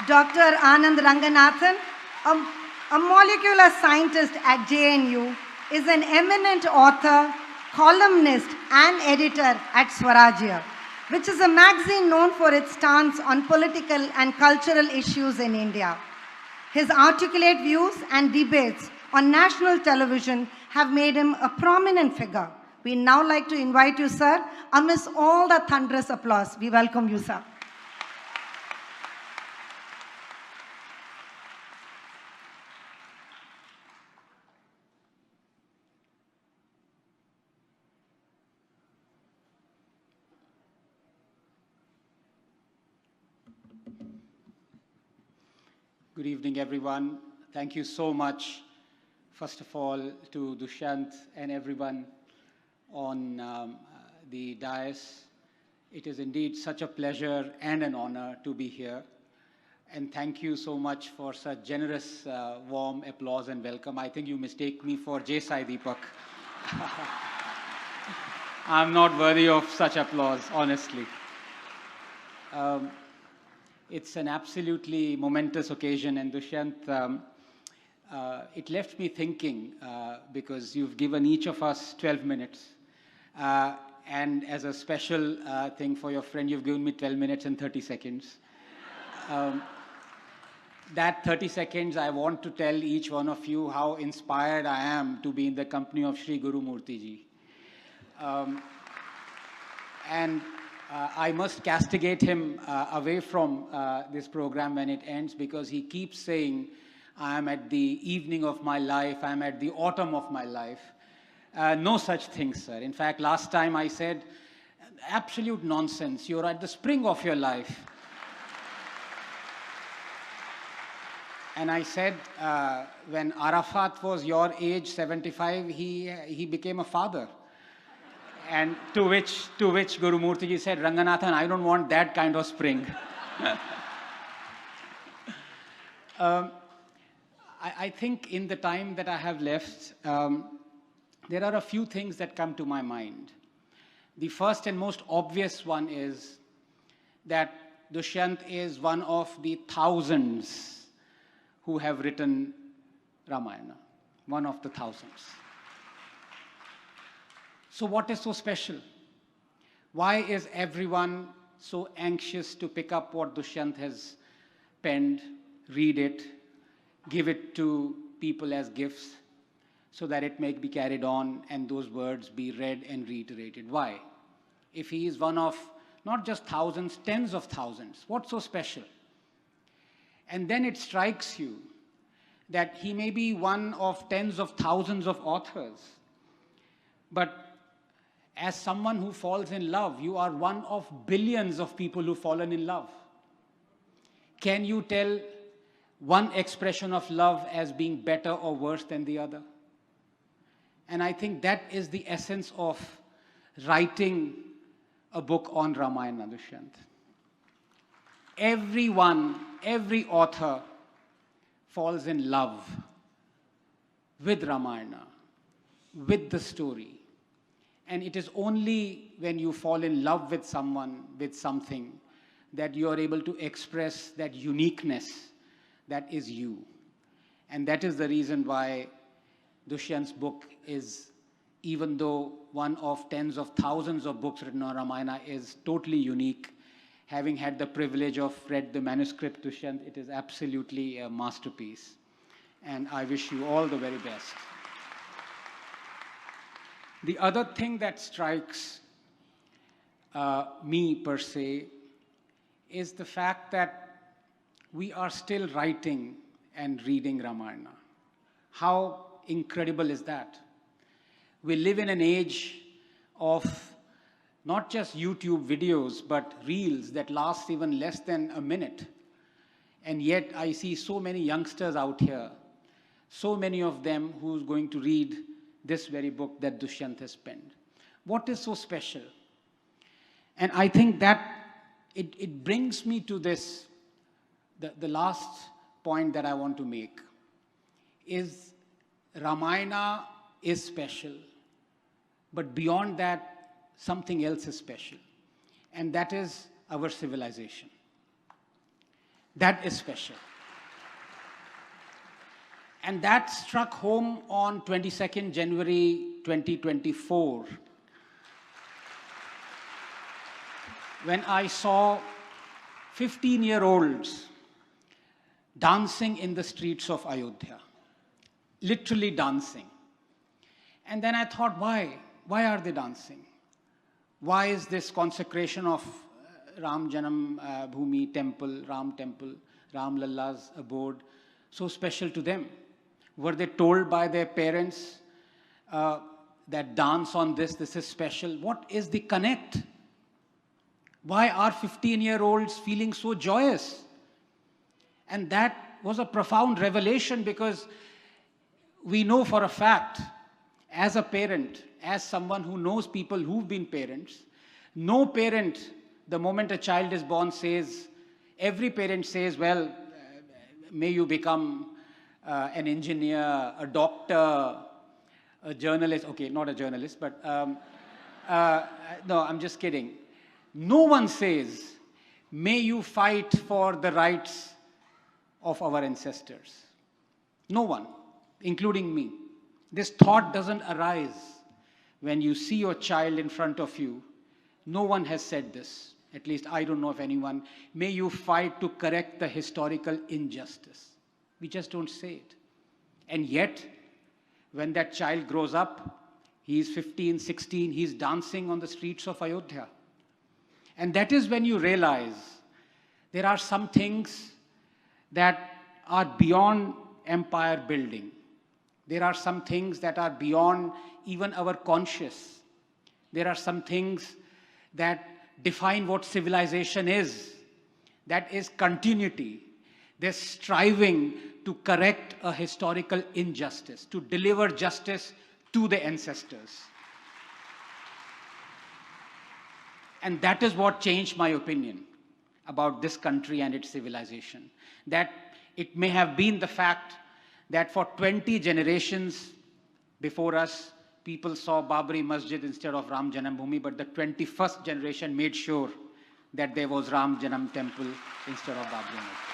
Dr. Anand Ranganathan, a molecular scientist at JNU, is an eminent author, columnist, and editor at Swarajya, which is a magazine known for its stance on political and cultural issues in India. His articulate views and debates on national television have made him a prominent figure. We now like to invite you, sir, amidst all the thunderous applause. We welcome you, sir. Good evening, everyone. Thank you so much, first of all, to Dushyant and everyone on the dais. It is indeed such a pleasure and an honor to be here. And thank you so much for such generous, warm applause and welcome. I think you mistake me for J. Sai Deepak. I'm not worthy of such applause, honestly. It's an absolutely momentous occasion, and Dushyant, it left me thinking because you've given each of us 12 minutes. And as a special thing for your friend, you've given me 12 minutes and 30 seconds. That 30 seconds, I want to tell each one of you how inspired I am to be in the company of Sri Guru Murti Ji. I must castigate him away from this program when it ends, because he keeps saying, I am at the evening of my life, I am at the autumn of my life. No such thing, sir. In fact, last time I said, absolute nonsense. You're at the spring of your life. And I said, when Arafat was your age, 75, he became a father. And to which Guru Murti Ji said, Ranganathan, I don't want that kind of spring. I think in the time that I have left, there are a few things that come to my mind. The first and most obvious one is that Dushyant is one of the thousands who have written Ramayana, one of the thousands. So what is so special? Why is everyone so anxious to pick up what Dushyant has penned, read it, give it to people as gifts, so that it may be carried on and those words be read and reiterated? Why? If he is one of not just thousands, tens of thousands, what's so special? And then it strikes you that he may be one of tens of thousands of authors, but as someone who falls in love, you are one of billions of people who've fallen in love. Can you tell one expression of love as being better or worse than the other? And I think that is the essence of writing a book on Ramayana, Dushyant. Everyone, every author falls in love with Ramayana, with the story. And it is only when you fall in love with someone, with something, that you are able to express that uniqueness that is you. And that is the reason why Dushyant's book is, even though one of tens of thousands of books written on Ramayana, is totally unique. Having had the privilege of read the manuscript, Dushyant, it is absolutely a masterpiece. And I wish you all the very best. The other thing that strikes me per se is the fact that we are still writing and reading Ramayana. How incredible is that? We live in an age of not just YouTube videos, but reels that last even less than a minute. And yet I see so many youngsters out here, so many of them who's going to read this very book that Dushyant has penned. What is so special? And I think that it brings me to this, the last point that I want to make is Ramayana is special, but beyond that, something else is special, and that is our civilization. That is special. And that struck home on 22nd January 2024, when I saw 15-year-olds dancing in the streets of Ayodhya, literally dancing. And then I thought, why? Why are they dancing? Why is this consecration of Ram Janam Bhoomi temple, Ram Lalla's abode, so special to them? Were they told by their parents that dance on this is special? What is the connect? Why are 15-year-olds feeling so joyous? And that was a profound revelation, because we know for a fact, as a parent, as someone who knows people who've been parents, no parent, the moment a child is born, says, every parent says, well, may you become an engineer, a doctor, a journalist. Okay, not a journalist, but no, I'm just kidding. No one says, may you fight for the rights of our ancestors. No one, including me. This thought doesn't arise when you see your child in front of you. No one has said this. At least I don't know of anyone. May you fight to correct the historical injustice. We just don't say it. And yet, when that child grows up, he's 15, 16, he's dancing on the streets of Ayodhya. And that is when you realize there are some things that are beyond empire building. There are some things that are beyond even our conscious. There are some things that define what civilization is. That is continuity. They're striving to correct a historical injustice, to deliver justice to the ancestors. And that is what changed my opinion about this country and its civilization. That it may have been the fact that for 20 generations before us, people saw Babri Masjid instead of Ram Janam Bhoomi, but the 21st generation made sure that there was Ram Janam Temple instead of Babri Masjid.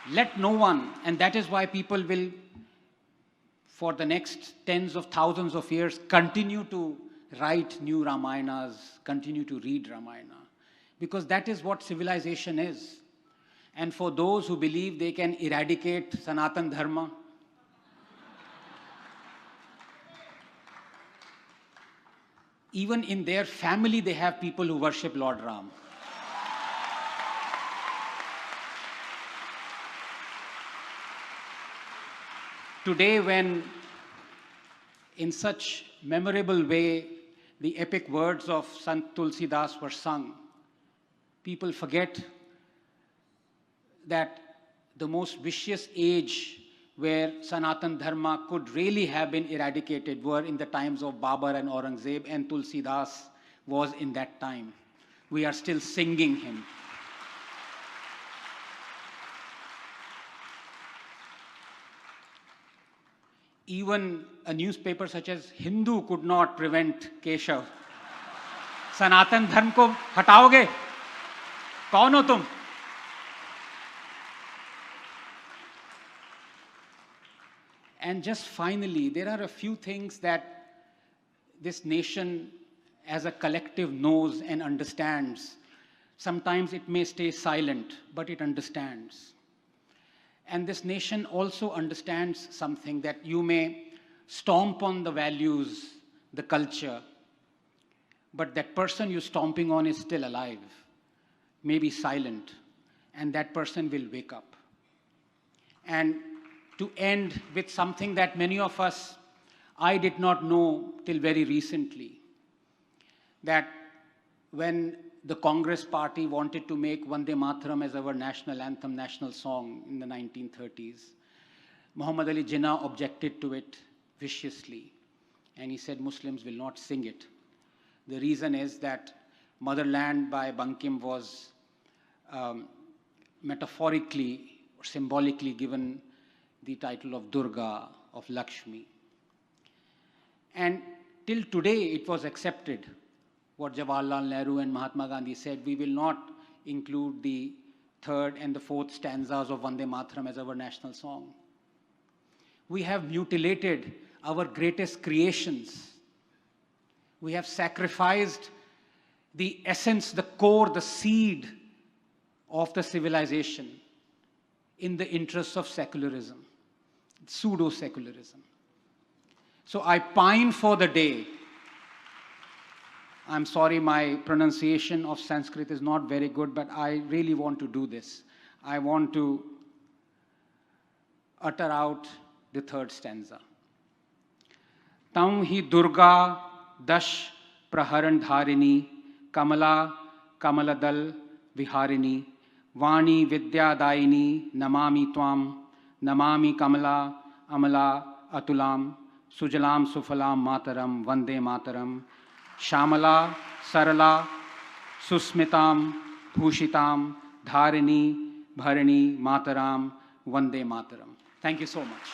Let no one, and that is why people will, for the next tens of thousands of years, continue to write new Ramayanas, continue to read Ramayana, because that is what civilization is. And for those who believe they can eradicate Sanatan Dharma, even in their family they have people who worship Lord Ram. Today, when in such memorable way the epic words of Sant Tulsidas were sung, people forget that the most vicious age where Sanatan Dharma could really have been eradicated were in the times of Babur and Aurangzeb, and Tulsidas was in that time. We are still singing him. Even a newspaper such as Hindu could not prevent Keshav. Sanatan Dharma ko hataoge? Kaun ho tum? And just finally, there are a few things that this nation as a collective knows and understands. Sometimes it may stay silent, but it understands. And this nation also understands something, that you may stomp on the values, the culture, but that person you're stomping on is still alive, maybe silent, and that person will wake up. And to end with something that many of us, I did not know till very recently, that when the Congress party wanted to make Vande Mataram as our national anthem, national song in the 1930s, Muhammad Ali Jinnah objected to it viciously. And he said Muslims will not sing it. The reason is that Motherland by Bankim was metaphorically or symbolically given the title of Durga, of Lakshmi. And till today it was accepted. what Jawaharlal Nehru and Mahatma Gandhi said, we will not include the third and the fourth stanzas of Vande Mataram as our national song. We have mutilated our greatest creations. We have sacrificed the essence, the core, the seed of the civilization in the interests of secularism, pseudo-secularism. So I pine for the day. I'm sorry, my pronunciation of Sanskrit is not very good, but I really want to do this. I want to utter out the third stanza. Tam hi Durga dash praharan dharini, kamala kamaladal viharini, vani vidyadaini namami tvam, namami kamala amala atulam, sujalam sufalam mataram vande mataram, Shamala, Sarala, Susmitam, Bhushitam, Dharini, Bharani, Mataram, Vande Mataram. Thank you so much.